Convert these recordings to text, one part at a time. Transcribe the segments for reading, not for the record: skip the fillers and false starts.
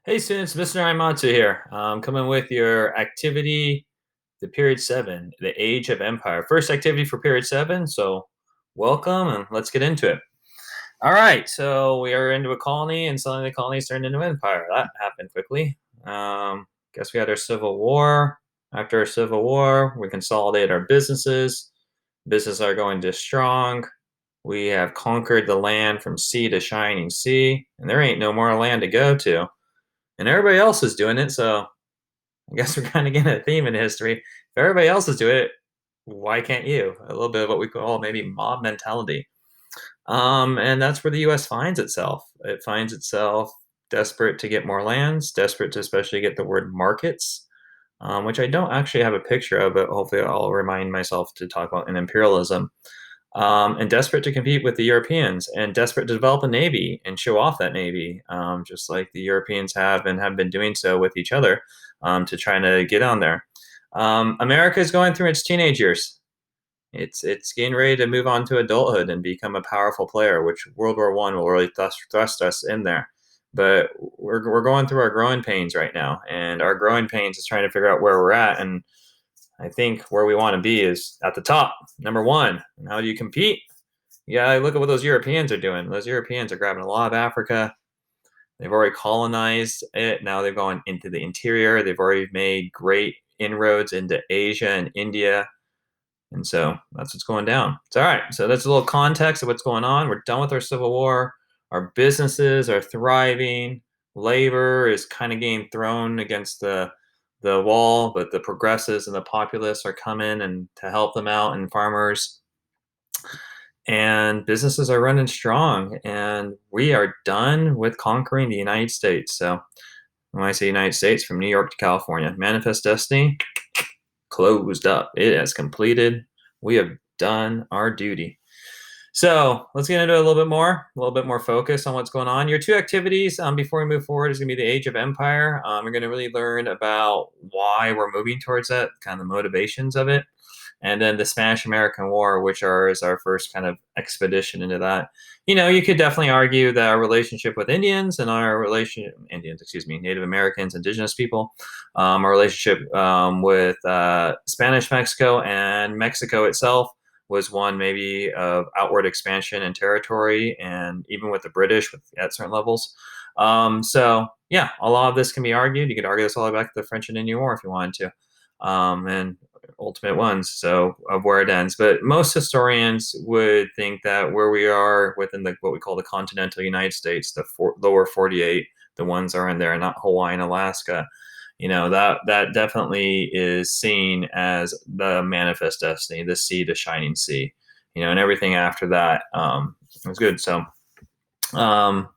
Hey students, Mr. Imatsu here. Coming with your activity, the period 7, the Age of Empire. First activity for period 7, so welcome and let's get into it. All right, so we are into a colony and suddenly the colonies turned into an empire. That happened quickly. Guess we had our civil war. After our civil war, we consolidate our businesses. Businesses are going to strong. We have conquered the land from sea to shining sea, and there ain't no more land to go to. And everybody else is doing it, so I guess we're kind of getting a theme in history. If everybody else is doing it, why can't you? A little bit of what we call maybe mob mentality. And that's where the U.S. finds itself. It finds itself desperate to get more lands, desperate to especially get the word markets, which I don't actually have a picture of, but hopefully I'll remind myself to talk about in imperialism. And desperate to compete with the Europeans and desperate to develop a navy and show off that navy, just like the Europeans have and have been doing so with each other to try to get on there. America is going through its teenage years. It's getting ready to move on to adulthood and become a powerful player, which World War One will really thrust us in there. But we're going through our growing pains right now, and our growing pains is trying to figure out where we're at. And I think where we want to be is at the top, number one. And how do you compete? Yeah, look at what those Europeans are doing. Those Europeans are grabbing a lot of Africa. They've already colonized it. Now they're going into the interior. They've already made great inroads into Asia and India. And so that's what's going down. It's all right. So that's a little context of what's going on. We're done with our civil war. Our businesses are thriving. Labor is kind of getting thrown against the wall, but the progressives and the populists are coming and to help them out, and farmers and businesses are running strong. And we are done with conquering the United States. So when I say United States, from New York to California, Manifest Destiny closed up. It has completed. We have done our duty. So let's get into it a little bit more focus on what's going on. Your two activities before we move forward is going to be the Age of Empire. We're going to really learn about why we're moving towards that, kind of the motivations of it. And then the Spanish-American War, which is our first kind of expedition into that. You know, you could definitely argue that our relationship with Native Americans, indigenous people, our relationship with Spanish Mexico and Mexico itself was one maybe of outward expansion and territory, and even with the British at certain levels. So yeah, a lot of this can be argued. You could argue this all the way back to the French and Indian War if you wanted to. And ultimate ones, so of where it ends. But most historians would think that where we are within what we call the continental United States, the lower 48, the ones are in there, not Hawaii and Alaska. You know, that definitely is seen as the manifest destiny, the sea to shining sea. You know, and everything after that was good. So um,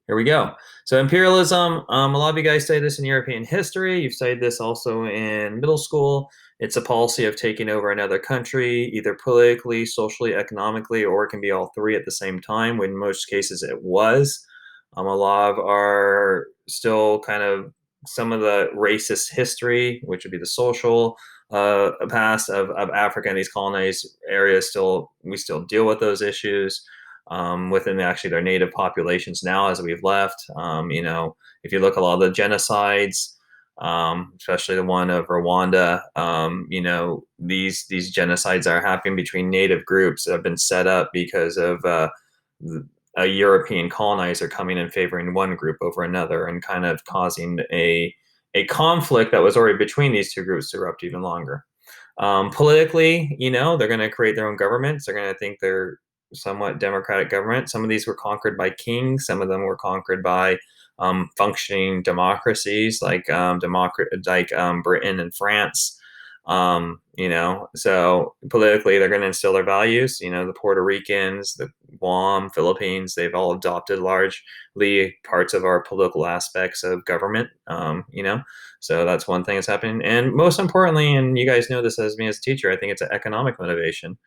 here we go. So imperialism, a lot of you guys study this in European history. You've studied this also in middle school. It's a policy of taking over another country, either politically, socially, economically, or it can be all three at the same time. In most cases, it was. A lot of our still kind of some of the racist history, which would be the social past of Africa and these colonized areas. We still deal with those issues within actually their native populations now as we've left. You know, if you look at a lot of the genocides, especially the one of Rwanda, you know, these genocides are happening between native groups that have been set up because of a European colonizer coming and favoring one group over another and kind of causing a conflict that was already between these two groups to erupt even longer. Politically, you know, they're going to create their own governments. They're going to think they're somewhat democratic government. Some of these were conquered by kings. Some of them were conquered by functioning democracies like Britain and France. You know, so politically, they're going to instill their values. You know, the Puerto Ricans, the Guam, Philippines, they've all adopted largely parts of our political aspects of government. You know, so that's one thing that's happening. And most importantly, and you guys know this as me as a teacher, I think it's an economic motivation.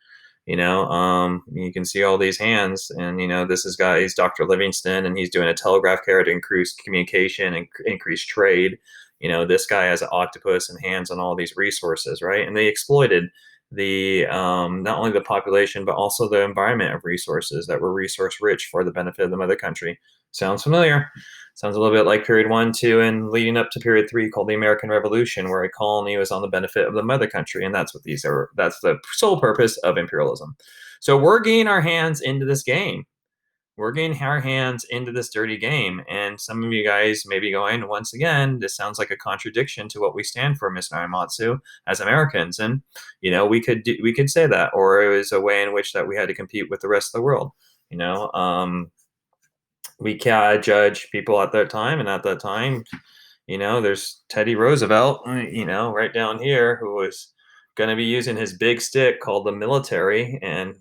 You know, you can see all these hands, and you know, he's Dr. Livingston, and he's doing a telegraph carrier to increase communication and increase trade. You know, this guy has an octopus and hands on all these resources, right? And they exploited the not only the population but also the environment of resources that were resource rich for the benefit of the mother country. Sounds familiar. Sounds a little bit like period 1, 2, and leading up to period 3, called the American Revolution, where a colony was on the benefit of the mother country, and that's what these are. That's the sole purpose of imperialism. So we're getting our hands into this game. We're getting our hands into this dirty game, and some of you guys may be going, once again, this sounds like a contradiction to what we stand for, Ms. Narimatsu, as Americans. And we could say that, or it was a way in which that we had to compete with the rest of the world. We can't judge people at that time, and at that time, there's Teddy Roosevelt, right down here, who was going to be using his big stick called the military and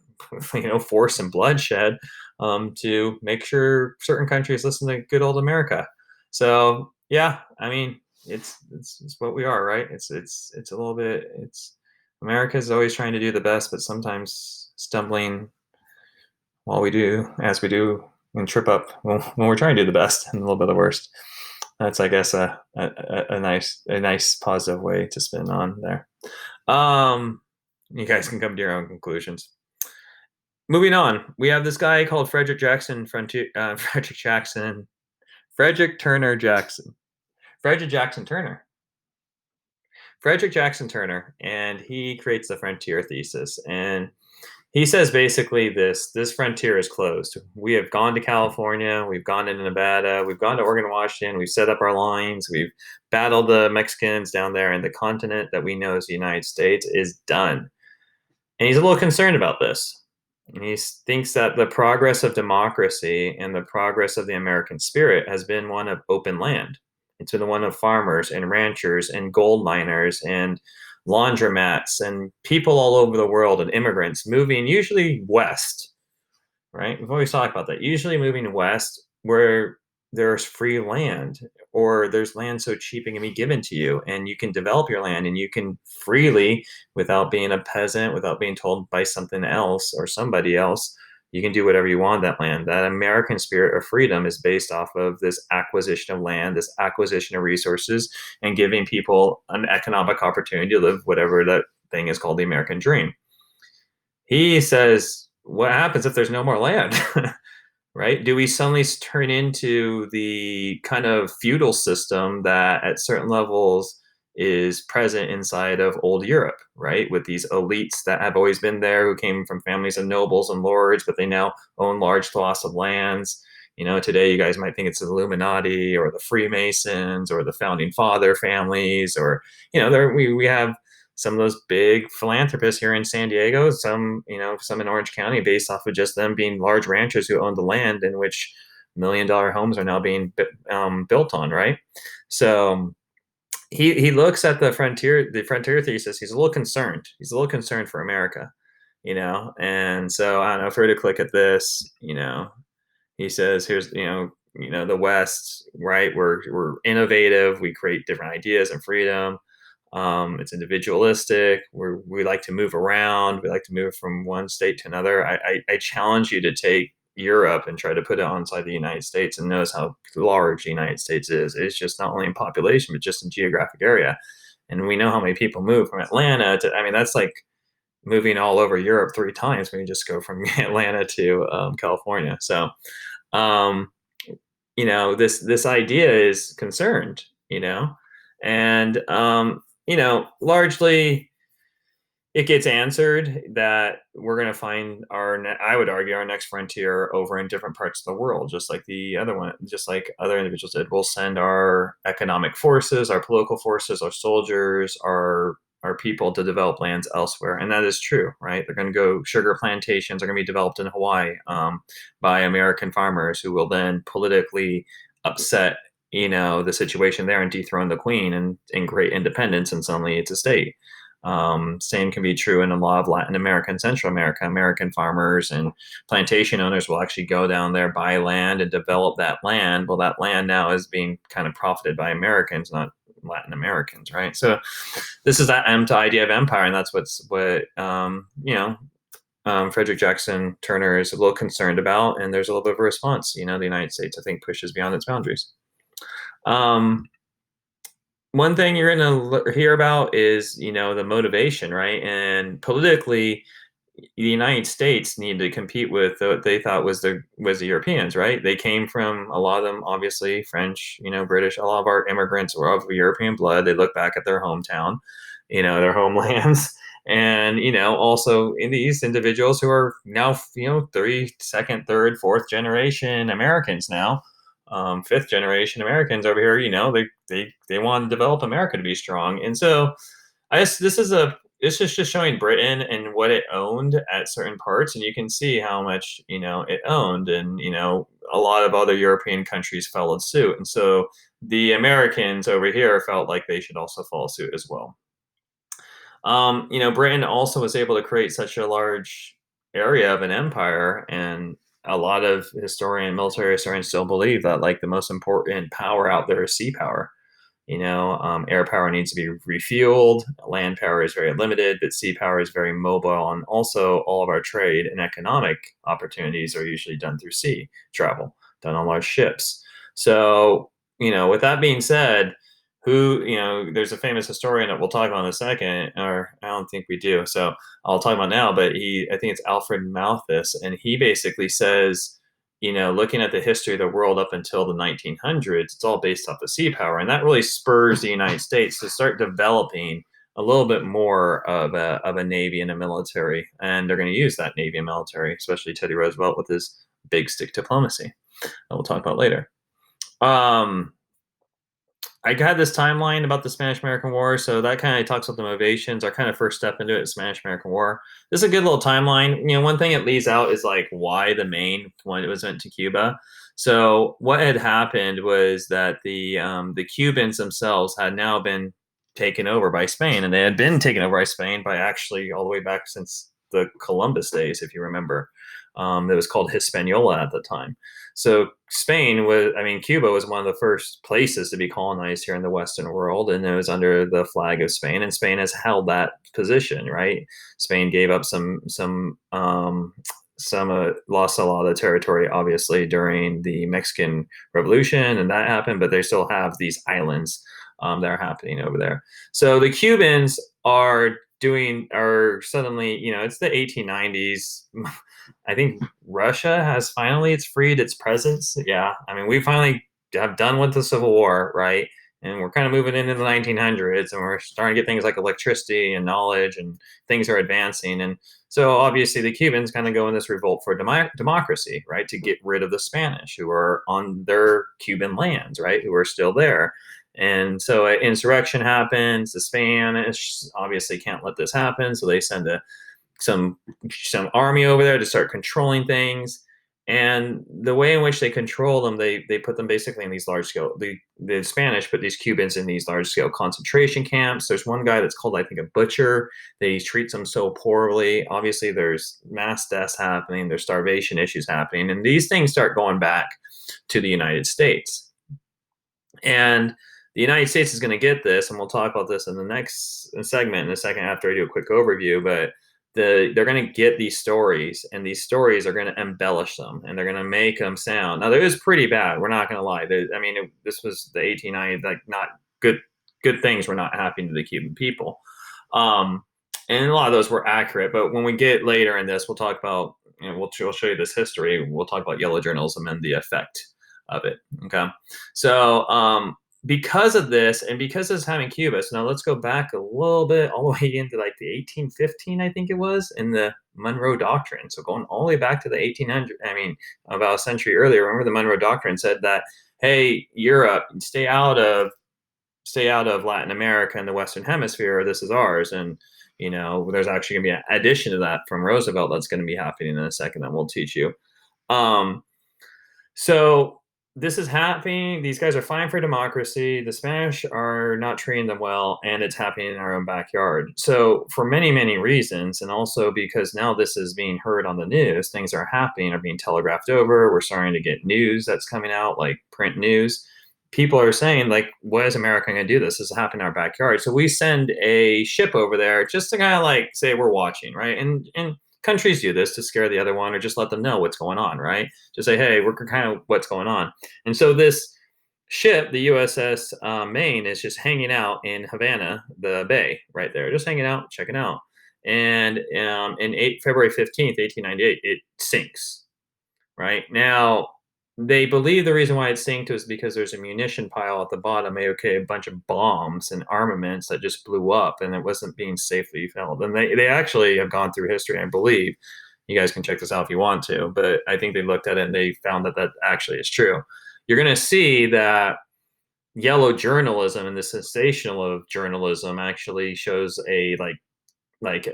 force and bloodshed to make sure certain countries listen to good old America. So yeah, I mean, it's what we are, right? It's a little bit. America's always trying to do the best, but sometimes stumbling while we do, as we do, and trip up when we're trying to do the best and a little bit of the worst. That's, I guess, a nice positive way to spin on there. You guys can come to your own conclusions. Moving on, we have this guy called Frederick Jackson, Frederick Turner Jackson. Frederick Jackson Turner, and he creates the frontier thesis. And he says basically this frontier is closed. We have gone to California, we've gone into Nevada, we've gone to Oregon, Washington, we've set up our lines, we've battled the Mexicans down there, and the continent that we know as the United States is done. And he's a little concerned about this. And he thinks that the progress of democracy and the progress of the American spirit has been one of open land. It's been one of farmers and ranchers and gold miners and laundromats and people all over the world and immigrants moving usually west, right? We've always talked about that. Usually moving west where there's free land, or there's land so cheap it can be given to you, and you can develop your land, and you can freely, without being a peasant, without being told by something else or somebody else, you can do whatever you want on that land. That American spirit of freedom is based off of this acquisition of land, this acquisition of resources, and giving people an economic opportunity to live whatever that thing is called the American dream. He says, what happens if there's no more land? Right? Do we suddenly turn into the kind of feudal system that at certain levels is present inside of old Europe, right? With these elites that have always been there, who came from families of nobles and lords, but they now own large swaths of lands. Today you guys might think it's the Illuminati or the Freemasons or the founding father families, or, we have some of those big philanthropists here in San Diego, some in Orange County, based off of just them being large ranchers who own the land in which $1 million homes are now being built on, right? So he looks at the frontier thesis. He's a little concerned. He's a little concerned for America, and so I don't know, if we were to click at this, he says, here's, the West, right? We're innovative. We create different ideas and freedom. It's individualistic. We like to move around. We like to move from one state to another. I challenge you to take Europe and try to put it onside the United States, and notice how large the United States is. It's just not only in population, but just in geographic area. And we know how many people move from Atlanta to, that's like moving all over Europe 3 times when you just go from Atlanta to California. So, this idea is concerned, and largely it gets answered that we're going to find I would argue, our next frontier over in different parts of the world, just like the other one, just like other individuals did. We'll send our economic forces, our political forces, our soldiers, our people to develop lands elsewhere. And that is true, right? They're going to go, sugar plantations are going to be developed in Hawaii by American farmers, who will then politically upset the situation there and dethrone the queen and create independence, and suddenly it's a state. Same can be true in a lot of Latin America and Central America. American farmers and plantation owners will actually go down there, buy land, and develop that land. Well, that land now is being kind of profited by Americans, not Latin Americans, right? So this is that idea of empire, and that's what Frederick Jackson Turner is a little concerned about, and there's a little bit of a response. The United States, I think, pushes beyond its boundaries. One thing you're going to hear about is, the motivation, right? And politically, the United States needed to compete with what they thought was the Europeans, right? They came from a lot of them, obviously French, British. A lot of our immigrants were of European blood. They look back at their hometown, their homelands, and also in these individuals who are now three, second, third, fourth generation Americans now. Fifth generation Americans over here, they want to develop America to be strong, and so I guess this is just showing Britain and what it owned at certain parts, and you can see how much it owned, and a lot of other European countries followed suit, and so the Americans over here felt like they should also follow suit as well. Britain also was able to create such a large area of an empire, and a lot of military historians still believe that like the most important power out there is sea power. Air power needs to be refueled. Land power is very limited, but sea power is very mobile. And also, all of our trade and economic opportunities are usually done through sea travel, done on large ships. So, with that being said, there's a famous historian that we'll talk about in a second, or I don't think we do. So I'll talk about now, but I think it's Alfred Malthus, and he basically says, looking at the history of the world up until the 1900s, it's all based off the sea power. And that really spurs the United States to start developing a little bit more of a navy and a military. And they're going to use that navy and military, especially Teddy Roosevelt with his big stick diplomacy that we'll talk about later. I got this timeline about the Spanish-American War, so that kind of talks about the motivations. Our kind of first step into it is Spanish-American War. This is a good little timeline. One thing it leaves out is like why the Maine when it was went to Cuba. So what had happened was that the Cubans themselves had now been taken over by Spain, and they had been taken over by Spain by actually all the way back since the Columbus days, if you remember. It was called Hispaniola at the time. So Cuba was one of the first places to be colonized here in the Western world, and it was under the flag of Spain, and Spain has held that position, right? Spain gave up lost a lot of territory, obviously, during the Mexican Revolution, and that happened, but they still have these islands that are happening over there. So the Cubans are suddenly, it's the 1890s. I think Russia has finally it's freed its presence. Yeah, I mean we finally have done with the Civil War, right? And we're kind of moving into the 1900s, and we're starting to get things like electricity and knowledge, and things are advancing. And so obviously the Cubans kind of go in this revolt for democracy, right? To get rid of the Spanish who are on their Cuban lands, right? Who are still there. And so an insurrection happens. The Spanish obviously can't let this happen, so they send some army over there to start controlling things. And the way in which they control them, they put them basically in these large scale. The Spanish put these Cubans in these large scale concentration camps. There's one guy that's called, I think, a butcher. They treats them so poorly. Obviously, there's mass deaths happening. There's starvation issues happening, and these things start going back to the United States. And the United States is going to get this, and we'll talk about this in the next segment in a second after I do a quick overview. But they're going to get these stories, and these stories are going to embellish them, and they're going to make them sound. Now, it was pretty bad. We're not going to lie. This was the 1890s. Like, not good things were not happening to the Cuban people, and a lot of those were accurate. But when we get later in this, we'll talk about. We'll show you this history. We'll talk about yellow journalism and the effect of it. Okay, so because of this, and because it's having Cuba, so now let's go back a little bit, all the way into like the 1815, I think it was, in the Monroe Doctrine. So going all the way back to the 1800s, about a century earlier. Remember, the Monroe Doctrine said that, hey, Europe, stay out of Latin America and the Western Hemisphere. This is ours. And there's actually going to be an addition to that from Roosevelt that's going to be happening in a second that we'll teach you. So this is happening. These guys are fighting for democracy. The Spanish are not treating them well, and it's happening in our own backyard. So for many, many reasons, and also because now this is being heard on the news, things are happening, are being telegraphed over. We're starting to get news that's coming out, like print news. People are saying, like, what is America going to do? This is happening in our backyard. So we send a ship over there just to kind of like say we're watching, right? And countries do this to scare the other one, or just let them know what's going on, right? Just say, hey, we're kind of what's going on. And so this ship, the USS Maine, is just hanging out in Havana, the bay right there, just hanging out, checking out. and February 15th, 1898, it sinks. Right now, they believe the reason why it sank was because there's a munition pile at the bottom, a bunch of bombs and armaments that just blew up, and it wasn't being safely held. And they actually have gone through history, I believe. You guys can check this out if you want to, but I think they looked at it and they found that that actually is true. You're going to see that yellow journalism and the sensational of journalism actually shows a like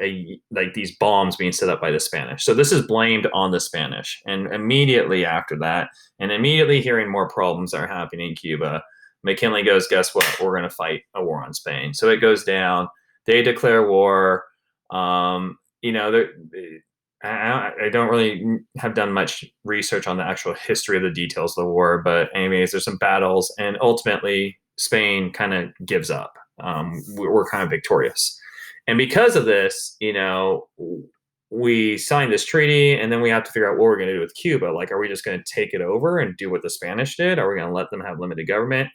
these bombs being set up by the Spanish. So this is blamed on the Spanish. And immediately after that, and immediately hearing more problems are happening in Cuba, McKinley goes, guess what? We're going to fight a war on Spain. So it goes down. They declare war. You know, I don't really have done much research on the actual history of the details of the war, but anyways, there's some battles, and ultimately Spain kind of gives up. We're kind of victorious. And because of this, you know, we signed this treaty, and then we have to figure out what we're going to do with Cuba. Like, are we just going to take it over and do what the Spanish did? Are we going to let them have limited government?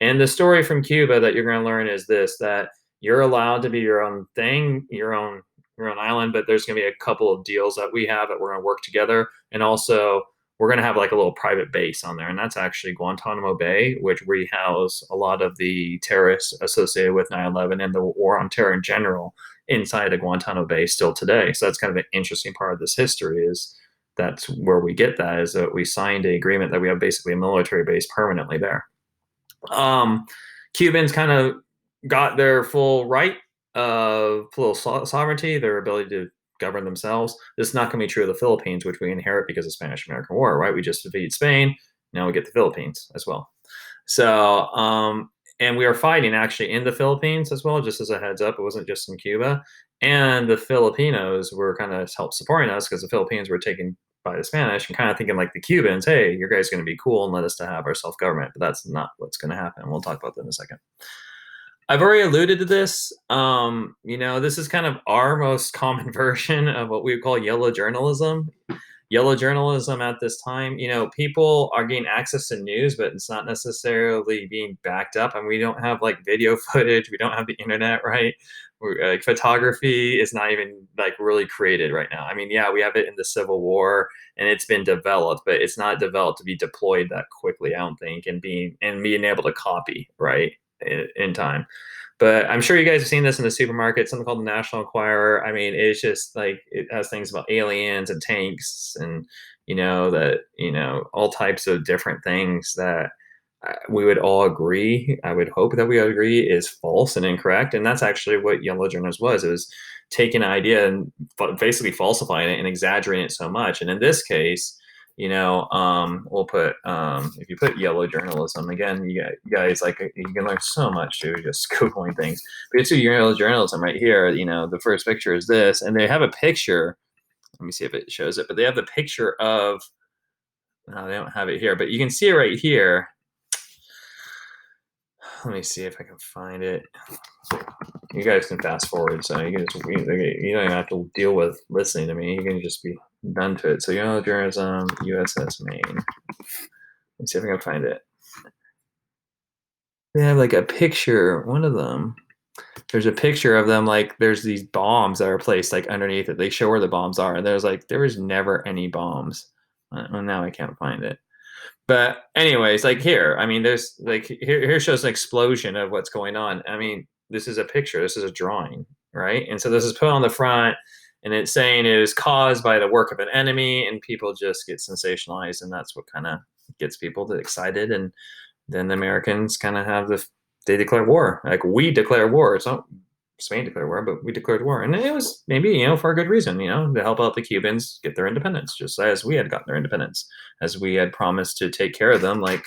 And the story from Cuba that you're going to learn is this: that you're allowed to be your own thing, your own island, but there's going to be a couple of deals that we have that we're going to work together, and also we're going to have like a little private base on there, and that's actually Guantanamo Bay, which we house a lot of the terrorists associated with 9/11 and the war on terror in general inside of Guantanamo Bay still today. So that's kind of an interesting part of this history, is that's where we get that, is that we signed an agreement that we have basically a military base permanently there. Cubans kind of got their full right of political sovereignty, their ability to govern themselves. This is not going to be true of the Philippines, which we inherit because of the Spanish-American War, right? We just defeated Spain. Now we get the Philippines as well. So, and we are fighting actually in the Philippines as well, just as a heads up. It wasn't just in Cuba. And the Filipinos were kind of help supporting us because the Philippines were taken by the Spanish and kind of thinking like the Cubans, hey, you guys are going to be cool and let us to have our self-government. But that's not what's going to happen. We'll talk about that in a second. I've already alluded to this. You know, this is kind of our most common version of what we would call yellow journalism. Yellow journalism at this time, you know, people are getting access to news, but it's not necessarily being backed up. And we don't have like video footage. We don't have the internet, right? Like photography is not even like really created right now. I mean, yeah, we have it in the Civil War and it's been developed, but it's not developed to be deployed that quickly, I don't think, and being able to copy, right? In time. But I'm sure you guys have seen this in the supermarket, something called the National Enquirer. I mean, it's just like it has things about aliens and tanks and, you know, that, you know, all types of different things that we would all agree, I would hope that we would agree, is false and incorrect. And that's actually what Yellow Journals was. It was taking an idea and basically falsifying it and exaggerating it so much. And in this case, you know, we'll put if you put yellow journalism again, you guys like you can learn so much too just googling things. But it's yellow journalism right here. You know, the first picture is this, and they have a picture. Let me see if it shows it, but they have the picture of. No, they don't have it here, but you can see it right here. Let me see if I can find it. You guys can fast forward, so you can just you don't even have to deal with listening to me. You can just be done to it. So yellow journalism, USS Maine. Let's see if I can find it. They have like a picture. One of them. There's a picture of them, like there's these bombs that are placed like underneath it. They show where the bombs are, and there was never any bombs. Well, now I can't find it. But anyways, like here, I mean, there's like here shows an explosion of what's going on. I mean, this is a picture. This is a drawing, right? And so this is put on the front, and it's saying it is caused by the work of an enemy, and people just get sensationalized, and that's what kind of gets people excited. And then the Americans kind of have they declare war. Like we declare war. It's not Spain declared war, but we declared war, and it was maybe, you know, for a good reason, you know, to help out the Cubans get their independence, just as we had gotten their independence, as we had promised to take care of them, like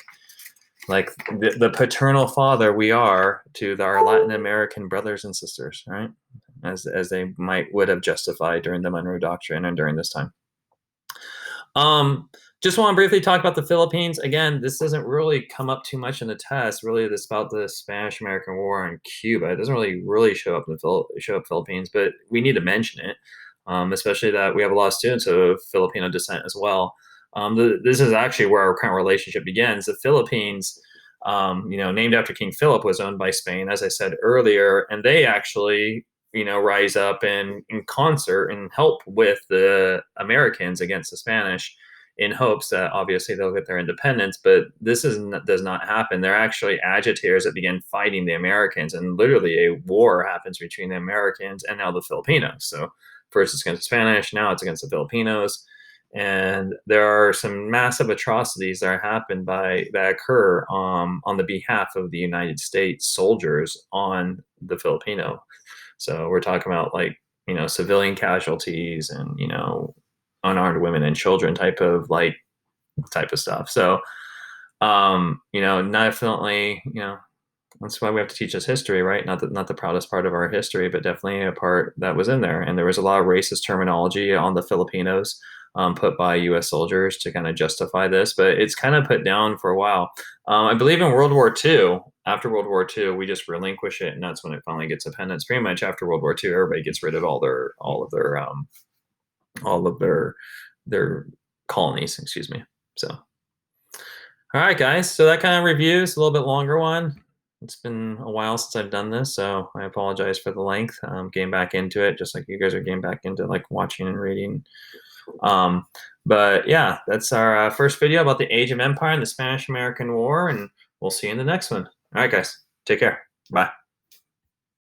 the paternal father we are to our Latin American brothers and sisters, right? As they would have justified during the Monroe Doctrine and during this time. Just want to briefly talk about the Philippines. Again, this doesn't really come up too much in the test. Really, this about the Spanish-American War in Cuba. It doesn't really show up in the Philippines, but we need to mention it, especially that we have a lot of students of Filipino descent as well. This is actually where our kind of relationship begins. The Philippines, you know, named after King Philip, was owned by Spain, as I said earlier, and they actually rise up in concert and help with the Americans against the Spanish in hopes that obviously they'll get their independence. But this does not happen. They're actually agitators that begin fighting the Americans, and literally a war happens between the Americans and now the Filipinos. So first it's against the Spanish, now it's against the Filipinos. And there are some massive atrocities that happen that occur on the behalf of the United States soldiers on the Filipino. So we're talking about like civilian casualties and unarmed women and children type of stuff. So definitely that's why we have to teach us history, right? Not the proudest part of our history, but definitely a part that was in there. And there was a lot of racist terminology on the Filipinos put by U.S. soldiers to kind of justify this, but it's kind of put down for a while. I believe in World War II. After World War II, we just relinquish it, and that's when it finally gets independence. Pretty much after World War II, everybody gets rid of all of their colonies. Excuse me. So, all right, guys. So that kind of reviews a little bit longer one. It's been a while since I've done this, so I apologize for the length. Getting back into it, just like you guys are getting back into like watching and reading. But yeah, that's our first video about the Age of Empire and the Spanish-American War, and we'll see you in the next one. All right, guys. Take care. Bye.